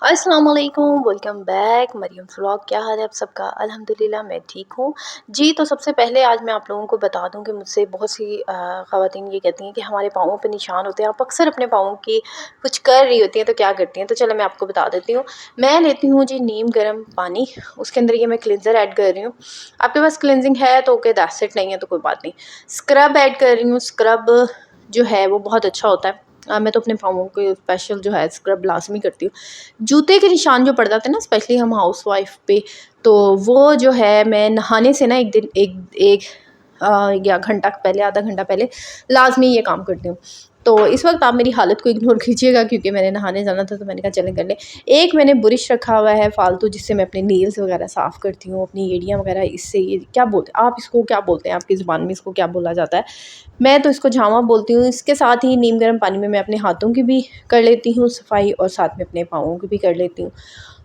السلام علیکم، welcome back مریم فلاگ۔ کیا حال ہے آپ سب کا؟ الحمدللہ میں ٹھیک ہوں جی۔ تو سب سے پہلے آج میں آپ لوگوں کو بتا دوں کہ مجھ سے بہت سی خواتین یہ کہتی ہیں کہ ہمارے پاؤں پہ نشان ہوتے ہیں، آپ اکثر اپنے پاؤں کی کچھ کر رہی ہوتی ہیں تو کیا کرتی ہیں؟ تو چلو میں آپ کو بتا دیتی ہوں۔ میں لیتی ہوں جی نیم گرم پانی، اس کے اندر یہ میں کلینزر ایڈ کر رہی ہوں۔ آپ کے پاس کلینزنگ ہے تو اوکے، دیٹس اٹ، نہیں ہے تو کوئی بات نہیں۔ اسکرب ایڈ کر رہی ہوں، اسکرب جو ہے وہ بہت اچھا ہوتا ہے۔ میں تو اپنے پاؤں کو اسپیشل جو ہے اسکرب لازمی کرتی ہوں۔ جوتے کے نشان جو پڑ جاتے ہیں نا، اسپیشلی ہم ہاؤس وائف پہ، تو وہ جو ہے میں نہانے سے نا ایک یا گھنٹہ پہلے، آدھا گھنٹہ پہلے لازمی یہ کام کرتی ہوں۔ تو اس وقت آپ میری حالت کو اگنور کیجیے گا کیونکہ میں نے نہانے جانا تھا، تو میں نے کہا چلیں کر لیں۔ ایک میں نے برش رکھا ہوا ہے فالتو، جس سے میں اپنے نیلز وغیرہ صاف کرتی ہوں، اپنی ایڑیاں وغیرہ۔ اس سے یہ کیا بولتے ہیں آپ اس کو، کیا بولتے ہیں آپ کی زبان میں اس کو کیا بولا جاتا ہے؟ میں تو اس کو جھاما بولتی ہوں۔ اس کے ساتھ ہی نیم گرم پانی میں اپنے ہاتھوں کی بھی کر لیتی ہوں صفائی، اور ساتھ میں اپنے پاؤں کی بھی کر لیتی ہوں،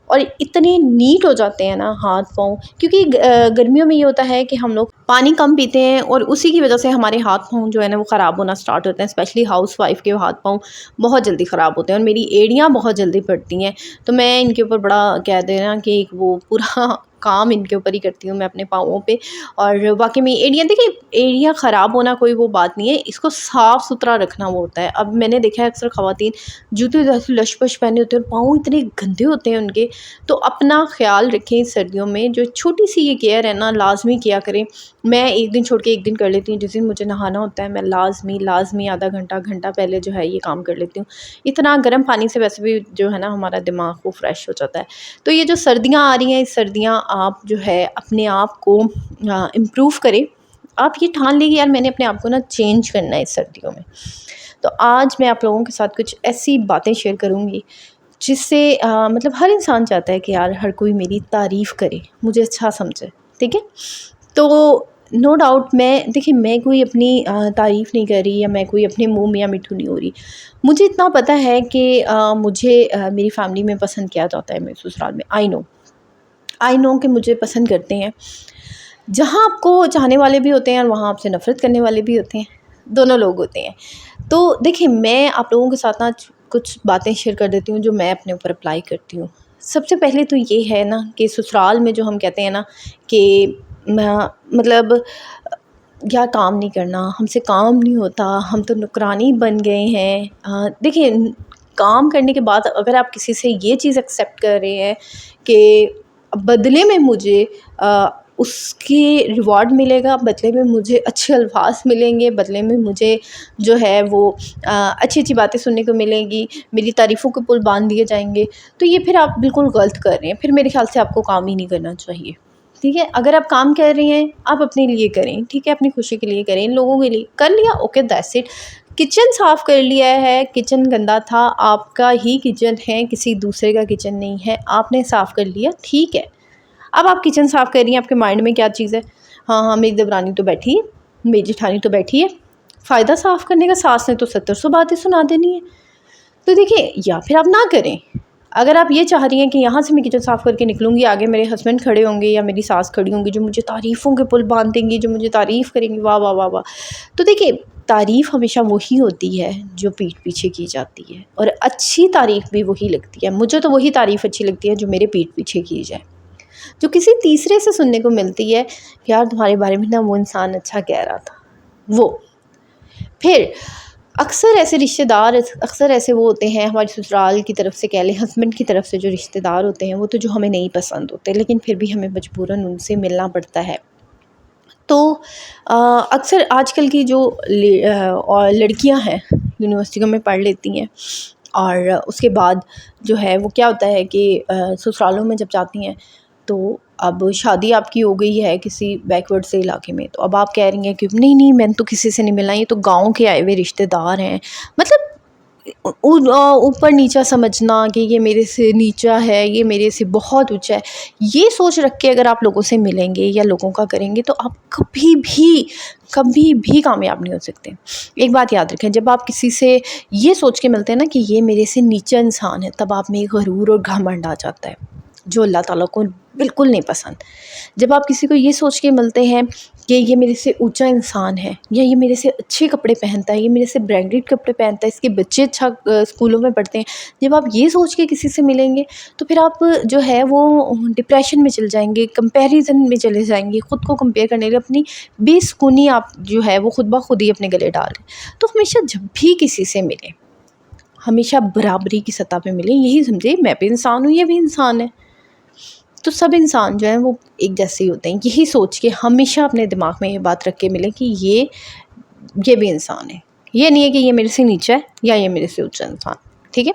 اور اتنے نیٹ ہو جاتے ہیں نا ہاتھ پاؤں۔ کیونکہ گرمیوں میں یہ ہوتا ہے کہ ہم لوگ پانی کم پیتے ہیں، اور اسی کی وجہ سے ہمارے ہاتھ پاؤں جو ہے نا وہ خراب ہونا سٹارٹ ہوتے ہیں۔ اسپیشلی ہاؤس وائف کے ہاتھ پاؤں بہت جلدی خراب ہوتے ہیں، اور میری ایڑیاں بہت جلدی پڑتی ہیں، تو میں ان کے اوپر بڑا کہہ دینا کہ وہ پورا کام ان کے اوپر ہی کرتی ہوں میں اپنے پاؤں پہ۔ اور واقعی میں ایڑیاں، دیکھیں ایڑیاں خراب ہونا کوئی وہ بات نہیں ہے، اس کو صاف ستھرا رکھنا وہ ہوتا ہے۔ اب میں نے دیکھا ہے اکثر خواتین جوتے جیسے لش پش پہنے ہوتے ہیں اور پاؤں اتنے گندے ہوتے ہیں ان کے، تو اپنا خیال رکھیں سردیوں میں۔ جو چھوٹی سی یہ کیئر ہے نا، لازمی کیا کریں۔ میں ایک دن چھوڑ کے ایک دن کر لیتی ہوں، جس دن مجھے نہانا ہوتا ہے میں لازمی آدھا گھنٹہ پہلے جو ہے یہ کام کر لیتی ہوں۔ اتنا گرم پانی سے ویسے بھی جو ہے نا ہمارا دماغ وہ فریش ہو جاتا ہے۔ تو یہ جو سردیاں آ رہی ہیں، اس سردیاں آپ جو ہے اپنے آپ کو امپروو کریں۔ آپ یہ ٹھان لیں کہ یار میں نے اپنے آپ کو نا چینج کرنا ہے اس سردیوں میں۔ تو آج میں آپ لوگوں کے ساتھ کچھ ایسی باتیں شیئر کروں گی جس سے مطلب ہر انسان چاہتا ہے کہ یار ہر کوئی میری تعریف کرے، مجھے اچھا سمجھے، ٹھیک ہے؟ تو نو ڈاؤٹ دیکھیں میں کوئی اپنی تعریف نہیں کر رہی، یا میں کوئی اپنے منہ میاں مٹھو نہیں ہو رہی۔ مجھے اتنا پتہ ہے کہ مجھے میری فیملی میں پسند کیا جاتا ہے، میرے سسرال میں۔ آئی نو کہ مجھے پسند کرتے ہیں۔ جہاں آپ کو چاہنے والے بھی ہوتے ہیں اور وہاں آپ سے نفرت کرنے والے بھی ہوتے ہیں، دونوں لوگ ہوتے ہیں۔ تو دیکھیں میں آپ لوگوں کے ساتھ نا کچھ باتیں شیئر کر دیتی ہوں جو میں اپنے اوپر اپلائی کرتی ہوں۔ سب سے پہلے تو یہ ہے نا کہ سسرال میں جو ہم کہتے ہیں نا کہ مطلب کیا کام نہیں کرنا، ہم سے کام نہیں ہوتا، ہم تو نکرانی بن گئے ہیں۔ دیکھیں کام کرنے کے بعد اگر آپ کسی سے یہ چیز ایکسیپٹ کر رہے ہیں کہ بدلے میں مجھے اس کی ریوارڈ ملے گا، بدلے میں مجھے اچھے الفاظ ملیں گے، بدلے میں مجھے جو ہے وہ اچھی اچھی باتیں سننے کو ملیں گی، میری تعریفوں کے پل باندھ دیے جائیں گے، تو یہ پھر آپ بالکل غلط کر رہے ہیں۔ پھر میرے خیال سے آپ کو کام ہی نہیں کرنا چاہیے، ٹھیک ہے؟ اگر آپ کام کر رہی ہیں آپ اپنے لیے کریں، ٹھیک ہے؟ اپنی خوشی کے لیے کریں، ان لوگوں کے لیے کر لیا اوکے، دیٹس اٹ۔ کچن صاف کر لیا ہے، کچن گندا تھا، آپ کا ہی کچن ہے، کسی دوسرے کا کچن نہیں ہے، آپ نے صاف کر لیا، ٹھیک ہے۔ اب آپ کچن صاف کر رہی ہیں، آپ کے مائنڈ میں کیا چیز ہے؟ ہاں میری دیورانی تو بیٹھی ہے، میری جٹھانی تو بیٹھی ہے، فائدہ صاف کرنے کا، ساس نے تو 700 باتیں سنا دینی ہے۔ تو دیکھیں یا پھر آپ نہ کریں۔ اگر آپ یہ چاہ رہی ہیں کہ یہاں سے میں کچن صاف کر کے نکلوں گی، آگے میرے ہسبینڈ کھڑے ہوں گے یا میری ساس کھڑی ہوں گی جو مجھے تعریفوں کے پل باندھ دیں گی، جو مجھے تعریف کریں گی، واہ واہ واہ واہ، تو دیکھیں تعریف ہمیشہ وہی ہوتی ہے جو پیٹھ پیچھے کی جاتی ہے، اور اچھی تعریف بھی وہی لگتی ہے۔ مجھے تو وہی تعریف اچھی لگتی ہے جو میرے پیٹھ پیچھے کی جائے، جو کسی تیسرے سے سننے کو ملتی ہے کہ یار تمہارے بارے میں نا وہ انسان اچھا کہہ رہا تھا وہ۔ پھر اکثر ایسے رشتہ دار، اکثر ایسے وہ ہوتے ہیں ہماری سسرال کی طرف سے کہہ لیں، ہسبینڈ کی طرف سے جو رشتہ دار ہوتے ہیں وہ تو جو ہمیں نہیں پسند ہوتے، لیکن پھر بھی ہمیں مجبوراً ان سے ملنا پڑتا ہے۔ تو اکثر آج کل کی جو لڑکیاں ہیں یونیورسٹیوں میں پڑھ لیتی ہیں، اور اس کے بعد جو ہے وہ کیا ہوتا ہے کہ سسرالوں میں جب جاتی ہیں تو اب شادی آپ کی ہو گئی ہے کسی بیکورڈ سے علاقے میں، تو اب آپ کہہ رہی ہیں کہ نہیں میں تو کسی سے نہیں ملنا، یہ تو گاؤں کے آئے ہوئے رشتہ دار ہیں۔ مطلب اوپر نیچا سمجھنا کہ یہ میرے سے نیچا ہے، یہ میرے سے بہت اونچا ہے، یہ سوچ رکھ کے اگر آپ لوگوں سے ملیں گے یا لوگوں کا کریں گے تو آپ کبھی بھی کامیاب نہیں ہو سکتے۔ ایک بات یاد رکھیں، جب آپ کسی سے یہ سوچ کے ملتے ہیں نا کہ یہ میرے سے نیچا انسان ہے، تب آپ میں غرور اور گھمنڈ آ جاتا ہے۔ جو اللہ تعالیٰ کو بالکل نہیں پسند۔ جب آپ کسی کو یہ سوچ کے ملتے ہیں کہ یہ میرے سے اونچا انسان ہے، یا یہ میرے سے اچھے کپڑے پہنتا ہے، یہ میرے سے برانڈیڈ کپڑے پہنتا ہے، اس کے بچے اچھا اسکولوں میں پڑھتے ہیں، جب آپ یہ سوچ کے کسی سے ملیں گے تو پھر آپ جو ہے وہ ڈپریشن میں چل جائیں گے، کمپیریزن میں چلے جائیں گے، خود کو کمپیئر کرنے کے، اپنی بے سکونی آپ جو ہے وہ خود بخود ہی اپنے گلے ڈال رہے ہیں۔ تو ہمیشہ جب بھی کسی سے ملیں، ہمیشہ برابری کی سطح پہ ملیں، یہی سمجھے میں بھی انسان ہوں، یہ بھی انسان ہے، تو سب انسان جو ہیں وہ ایک جیسے ہی ہوتے ہیں۔ یہی سوچ کے ہمیشہ اپنے دماغ میں یہ بات رکھ کے ملیں کہ یہ بھی انسان ہے، یہ نہیں ہے کہ یہ میرے سے نیچا ہے یا یہ میرے سے اونچا انسان، ٹھیک ہے۔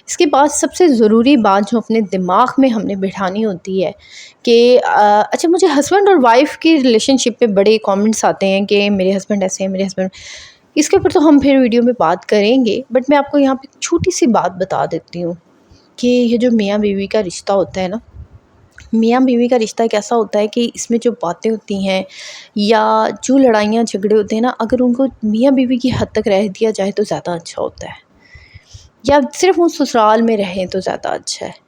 اس کے بعد سب سے ضروری بات جو اپنے دماغ میں ہم نے بٹھانی ہوتی ہے کہ اچھا، مجھے ہسبینڈ اور وائف کی ریلیشن شپ پہ بڑے کامنٹس آتے ہیں کہ میرے ہسبینڈ ایسے ہیں، میرے ہسبینڈ، اس کے اوپر تو ہم پھر ویڈیو میں بات کریں گے، بٹ میں آپ کو یہاں پہ چھوٹی سی بات بتا دیتی ہوں کہ یہ جو میاں بیوی کا رشتہ ہوتا ہے نا، میاں بیوی کا رشتہ کیسا ہوتا ہے کہ اس میں جو باتیں ہوتی ہیں یا جو لڑائیاں جھگڑے ہوتے ہیں نا، اگر ان کو میاں بیوی کی حد تک رہ دیا جائے تو زیادہ اچھا ہوتا ہے، یا صرف وہ سسرال میں رہیں تو زیادہ اچھا ہے،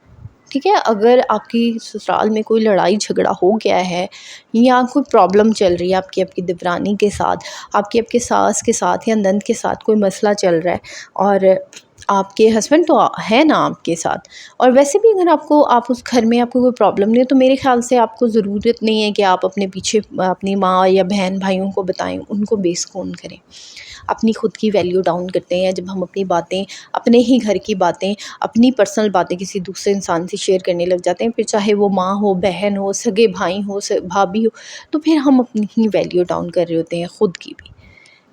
ٹھیک ہے۔ اگر آپ کی سسرال میں کوئی لڑائی جھگڑا ہو گیا ہے یا کوئی پرابلم چل رہی ہے آپ کی دیورانی کے ساتھ، آپ کے ساس کے ساتھ یا نند کے ساتھ کوئی مسئلہ چل رہا ہے، اور آپ کے ہسبینڈ تو ہے نا آپ کے ساتھ، اور ویسے بھی اگر آپ اس گھر میں آپ کو کوئی پرابلم نہیں ہے تو میرے خیال سے آپ کو ضرورت نہیں ہے کہ آپ اپنے پیچھے اپنی ماں یا بہن بھائیوں کو بتائیں، ان کو بے سکون کریں۔ اپنی خود کی ویلیو ڈاؤن کرتے ہیں جب ہم اپنی باتیں، اپنے ہی گھر کی باتیں، اپنی پرسنل باتیں کسی دوسرے انسان سے شیئر کرنے لگ جاتے ہیں، پھر چاہے وہ ماں ہو، بہن ہو، سگے بھائی ہو، بھابھی ہو، تو پھر ہم اپنی ہی ویلیو ڈاؤن کر رہے ہوتے ہیں، خود کی بھی،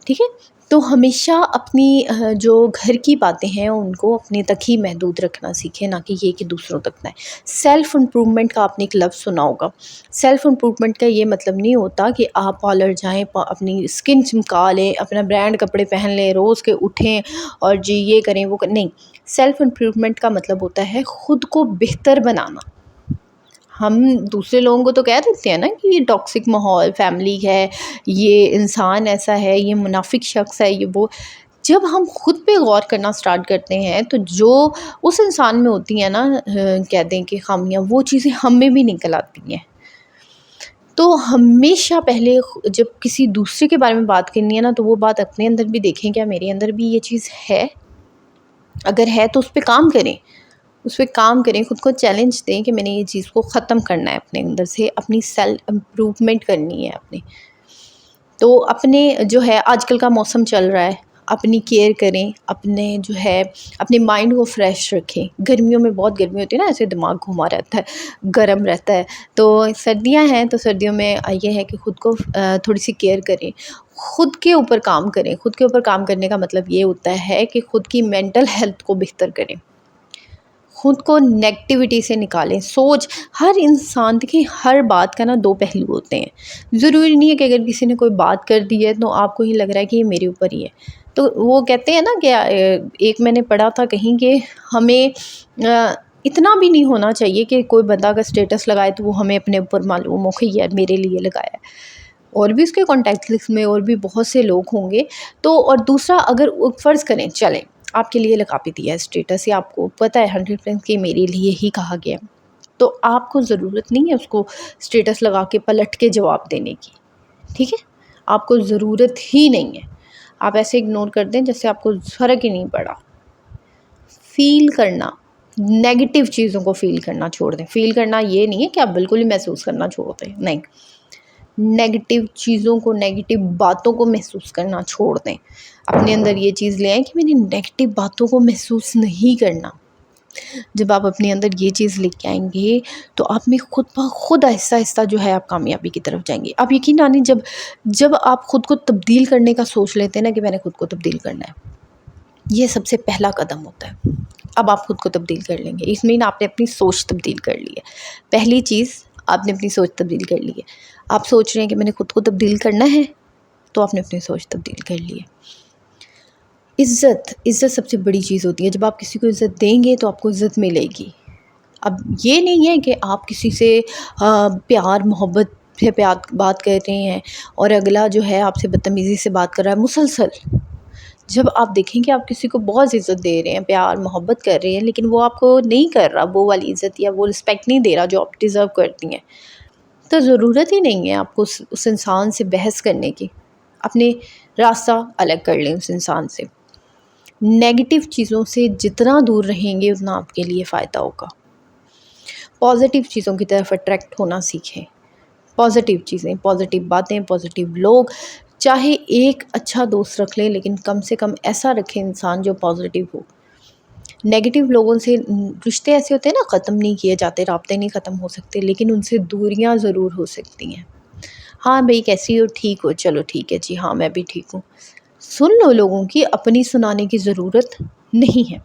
ٹھیک ہے۔ تو ہمیشہ اپنی جو گھر کی باتیں ہیں ان کو اپنے تک ہی محدود رکھنا سیکھیں، نہ کہ یہ کہ دوسروں تک نہ۔ سیلف امپرومنٹ کا آپ نے ایک لفظ سنا ہوگا۔ سیلف امپرومنٹ کا یہ مطلب نہیں ہوتا کہ آپ پارلر جائیں، اپنی اسکن چمکا لیں، اپنا برانڈ کپڑے پہن لیں، روز کے اٹھیں اور جی یہ کریں وہ کریں، نہیں۔ سیلف امپرومنٹ کا مطلب ہوتا ہے خود کو بہتر بنانا۔ ہم دوسرے لوگوں کو تو کہہ دیتے ہیں نا کہ یہ ٹاکسک ماحول فیملی ہے، یہ انسان ایسا ہے، یہ منافق شخص ہے، یہ وہ۔ جب ہم خود پہ غور کرنا سٹارٹ کرتے ہیں تو جو اس انسان میں ہوتی ہیں نا، کہہ دیں کہ خامیاں، وہ چیزیں ہم میں بھی نکل آتی ہیں۔ تو ہمیشہ پہلے جب کسی دوسرے کے بارے میں بات کرنی ہے نا، تو وہ بات اپنے اندر بھی دیکھیں، کیا میرے اندر بھی یہ چیز ہے؟ اگر ہے تو اس پہ کام کریں، اس پہ کام کریں، خود کو چیلنج دیں کہ میں نے یہ چیز کو ختم کرنا ہے اپنے اندر سے، اپنی سیلف امپرومنٹ کرنی ہے اپنی۔ تو اپنے جو ہے آج کل کا موسم چل رہا ہے، اپنی کیئر کریں، اپنے جو ہے اپنے مائنڈ کو فریش رکھیں۔ گرمیوں میں بہت گرمی ہوتی ہے نا، ایسے دماغ گھوما رہتا ہے، گرم رہتا ہے، تو سردیاں ہیں تو سردیوں میں یہ ہے کہ خود کو تھوڑی سی کیئر کریں، خود کے اوپر کام کریں۔ خود کے اوپر کام کرنے کا مطلب یہ ہوتا ہے کہ خود کی مینٹل ہیلتھ کو بہتر کریں، خود کو نیگیٹیوٹی سے نکالیں۔ سوچ، ہر انسان، دیکھیں ہر بات کا نا دو پہلو ہوتے ہیں۔ ضروری نہیں ہے کہ اگر کسی نے کوئی بات کر دی ہے تو آپ کو ہی لگ رہا ہے کہ یہ میرے اوپر ہی ہے۔ تو وہ کہتے ہیں نا کہ ایک میں نے پڑھا تھا کہیں کہ ہمیں اتنا بھی نہیں ہونا چاہیے کہ کوئی بندہ اگر اسٹیٹس لگائے تو وہ ہمیں اپنے اوپر معلوم ہو کہ یار میرے لیے لگایا ہے، اور بھی اس کے کانٹیکٹ لسٹ میں اور بھی بہت سے لوگ ہوں گے۔ تو اور دوسرا، اگر فرض کریں چلیں آپ کے لیے لگا بھی دیا ہے اسٹیٹس، یا آپ کو پتہ ہے 100% کہ میرے لیے ہی کہا گیا، تو آپ کو ضرورت نہیں ہے اس کو اسٹیٹس لگا کے پلٹ کے جواب دینے کی، ٹھیک ہے۔ آپ کو ضرورت ہی نہیں ہے، آپ ایسے اگنور کر دیں جیسے آپ کو فرق ہی نہیں پڑا۔ فیل کرنا، نیگیٹو چیزوں کو فیل کرنا چھوڑ دیں۔ فیل کرنا یہ نہیں ہے کہ آپ بالکل ہی محسوس کرنا چھوڑ دیں، نہیں، نیگیٹو چیزوں کو، نیگیٹو باتوں کو محسوس کرنا چھوڑ دیں۔ اپنے اندر یہ چیز لے آئیں کہ میں نے نیگیٹو باتوں کو محسوس نہیں کرنا۔ جب آپ اپنے اندر یہ چیز لے کے آئیں گے تو آپ میں خود بخود آہستہ آہستہ جو ہے آپ کامیابی کی طرف جائیں گے۔ آپ یقین مانیں، جب آپ خود کو تبدیل کرنے کا سوچ لیتے ہیں نا کہ میں نے خود کو تبدیل کرنا ہے، یہ سب سے پہلا قدم ہوتا ہے۔ اب آپ خود کو تبدیل کر لیں گے، اس میں آپ نے اپنی سوچ تبدیل کر لی ہے۔ پہلی چیز آپ نے اپنی سوچ تبدیل کر لی ہے۔ آپ سوچ رہے ہیں کہ میں نے خود کو تبدیل کرنا ہے، تو آپ نے اپنی سوچ تبدیل کر لی ہے۔ عزت سب سے بڑی چیز ہوتی ہے۔ جب آپ کسی کو عزت دیں گے تو آپ کو عزت ملے گی۔ اب یہ نہیں ہے کہ آپ کسی سے پیار محبت سے بات کر رہے ہیں اور اگلا جو ہے آپ سے بدتمیزی سے بات کر رہا ہے مسلسل۔ جب آپ دیکھیں کہ آپ کسی کو بہت عزت دے رہے ہیں، پیار محبت کر رہے ہیں، لیکن وہ آپ کو نہیں کر رہا وہ والی عزت یا وہ رسپیکٹ نہیں دے رہا جو آپ ڈیزرو کرتی ہیں، تو ضرورت ہی نہیں ہے آپ کو اس انسان سے بحث کرنے کی. اپنے راستہ الگ کر لیں اس انسان سے. نیگیٹو چیزوں سے جتنا دور رہیں گے اتنا آپ کے لیے فائدہ ہوگا. پازیٹیو چیزوں کی طرف اٹریکٹ ہونا سیکھیں. پازیٹیو چیزیں، پازیٹیو باتیں، پازیٹیو لوگ. چاہے ایک اچھا دوست رکھ لیں لیکن کم سے کم ایسا رکھیں انسان جو پازیٹیو ہو. نیگیٹو لوگوں سے رشتے ایسے ہوتے ہیں نا، ختم نہیں کیے جاتے، رابطے نہیں ختم ہو سکتے، لیکن ان سے دوریاں ضرور ہو سکتی ہیں. ہاں بھئی کیسی ہو، ٹھیک ہو، چلو ٹھیک ہے جی، ہاں میں بھی ٹھیک ہوں. سن لو لوگوں کی، اپنی سنانے کی ضرورت نہیں ہے.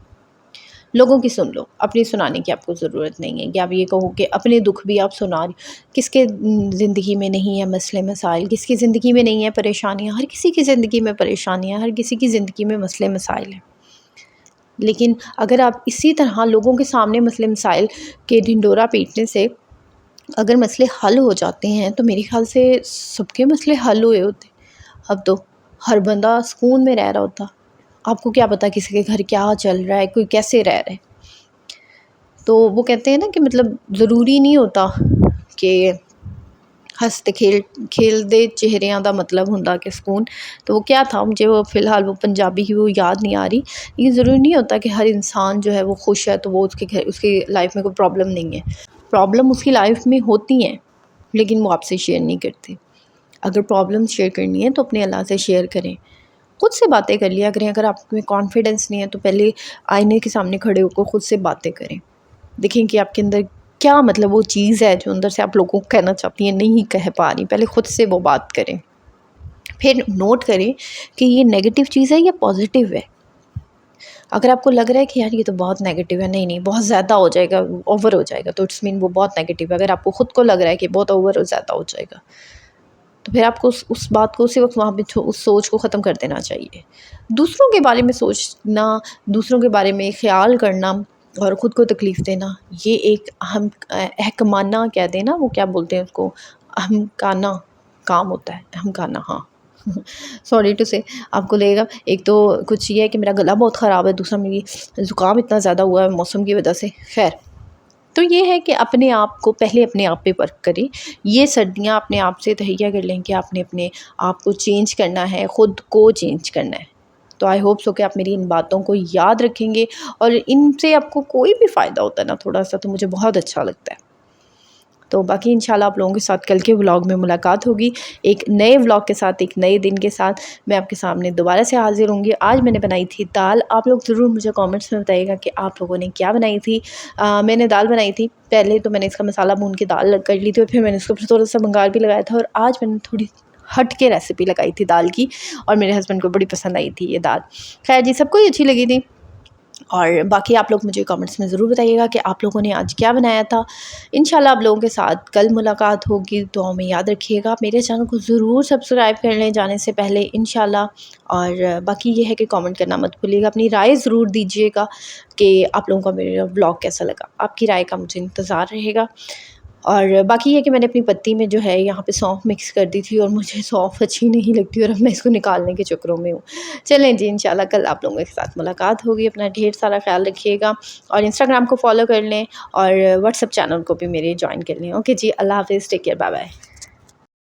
لوگوں کی سن لو، اپنی سنانے کی آپ کو ضرورت نہیں ہے. کہ آپ یہ کہو کہ اپنے دکھ بھی آپ سنا رہے، کس کے زندگی میں نہیں ہے مسئلے مسائل، کس کی زندگی میں نہیں ہے پریشانیاں. ہر کسی کی زندگی میں پریشانیاں، ہر کسی کی زندگی میں مسئلے مسائل ہیں. لیکن اگر آپ اسی طرح لوگوں کے سامنے مسئلے مسائل کے ڈھنڈورا پیٹنے سے اگر مسئلے حل ہو جاتے ہیں تو میرے خیال سے سب کے مسئلے حل ہوئے ہوتے. اب تو ہر بندہ سکون میں رہ رہا ہوتا. آپ کو کیا پتا کسی کے گھر کیا چل رہا ہے، کوئی کیسے رہ رہا ہے. تو وہ کہتے ہیں نا کہ مطلب ضروری نہیں ہوتا کہ ہنستے کھیلتے چہریاں دا مطلب ہوندا کہ سکون. تو وہ کیا تھا، مجھے وہ فی الحال وہ پنجابی کی وہ یاد نہیں آ رہی. یہ ضروری نہیں ہوتا کہ ہر انسان جو ہے وہ خوش ہے تو وہ اس کی لائف میں کوئی پرابلم نہیں ہے. پرابلم اس کی لائف میں ہوتی ہیں لیکن وہ آپ سے شیئر نہیں کرتے. اگر پرابلم شیئر کرنی ہے تو اپنے اللہ سے شیئر کریں. خود سے باتیں کر لیا کریں. اگر آپ میں کانفیڈنس نہیں ہے تو پہلے آئینے کے سامنے کھڑے ہو کر خود سے باتیں کریں. دیکھیں کہ آپ کے اندر کیا مطلب وہ چیز ہے جو اندر سے آپ لوگوں کو کہنا چاہتی ہیں نہیں کہہ پا رہی. پہلے خود سے وہ بات کریں. پھر نوٹ کریں کہ یہ نیگیٹو چیز ہے یا پازیٹیو ہے. اگر آپ کو لگ رہا ہے کہ یار یہ تو بہت نیگیٹو ہے، نہیں بہت زیادہ ہو جائے گا، اوور ہو جائے گا، تو اٹس مین وہ بہت نیگیٹو ہے. اگر آپ کو خود کو لگ رہا ہے کہ بہت اوور اور زیادہ ہو جائے گا تو پھر آپ کو اس بات کو اسی وقت وہاں پہ اس سوچ کو ختم کر دینا چاہیے. دوسروں کے بارے میں سوچنا، دوسروں کے بارے میں خیال کرنا اور خود کو تکلیف دینا، یہ ایک اہم احکمانہ کہہ دیں نا، وہ کیا بولتے ہیں اس کو، اہمکانہ کام ہوتا ہے. اہمکانہ، ہاں سوری ٹو سے. آپ کو لگے گا ایک تو کچھ یہ ہے کہ میرا گلا بہت خراب ہے، دوسرا میری زکام اتنا زیادہ ہوا ہے موسم کی وجہ سے. خیر، تو یہ ہے کہ اپنے آپ کو پہلے اپنے آپ پہ ورک کریں. یہ سردیاں اپنے آپ سے تہیہ کر لیں کہ آپ نے اپنے آپ کو چینج کرنا ہے، خود کو چینج کرنا ہے. تو آئی ہوپ سو کہ آپ میری ان باتوں کو یاد رکھیں گے اور ان سے آپ کو کوئی بھی فائدہ ہوتا ہے نا تھوڑا سا تو مجھے بہت اچھا لگتا ہے. تو باقی انشاءاللہ آپ لوگوں کے ساتھ کل کے ولاگ میں ملاقات ہوگی. ایک نئے ولاگ کے ساتھ، ایک نئے دن کے ساتھ میں آپ کے سامنے دوبارہ سے حاضر ہوں گی. آج میں نے بنائی تھی دال. آپ لوگ ضرور مجھے کامنٹس میں بتائیے گا کہ آپ لوگوں نے کیا بنائی تھی. میں نے دال بنائی تھی. پہلے تو میں نے اس کا مسالہ بھون کے دال کر لی تھی اور پھر میں نے اس کو تھوڑا سا بنگار بھی لگایا تھا. اور آج میں نے تھوڑی ہٹ کے ریسیپی لگائی تھی دال کی اور میرے ہسبینڈ کو بڑی پسند آئی تھی یہ دال. خیر جی، سب کو ہی اچھی لگی تھی. اور باقی آپ لوگ مجھے کامنٹس میں ضرور بتائیے گا کہ آپ لوگوں نے آج کیا بنایا تھا. انشاءاللہ آپ لوگوں کے ساتھ کل ملاقات ہوگی. دعاؤں میں یاد رکھیے گا. میرے چینل کو ضرور سبسکرائب کر لیں جانے سے پہلے انشاءاللہ. اور باقی یہ ہے کہ کامنٹ کرنا مت بھولیے گا. اپنی رائے ضرور دیجیے گا کہ آپ لوگوں کا میرا ولاگ کیسا لگا. آپ کی رائے کا مجھے انتظار رہے گا. اور باقی یہ کہ میں نے اپنی پتی میں جو ہے یہاں پہ سونف مکس کر دی تھی اور مجھے سونف اچھی نہیں لگتی اور اب میں اس کو نکالنے کے چکروں میں ہوں. چلیں جی، انشاءاللہ کل آپ لوگوں کے ساتھ ملاقات ہوگی. اپنا ڈھیر سارا خیال رکھیے گا اور انسٹاگرام کو فالو کر لیں اور واٹس ایپ چینل کو بھی میرے جوائن کر لیں. اوکے جی، اللہ حافظ، ٹیک کیئر، بائے بائے.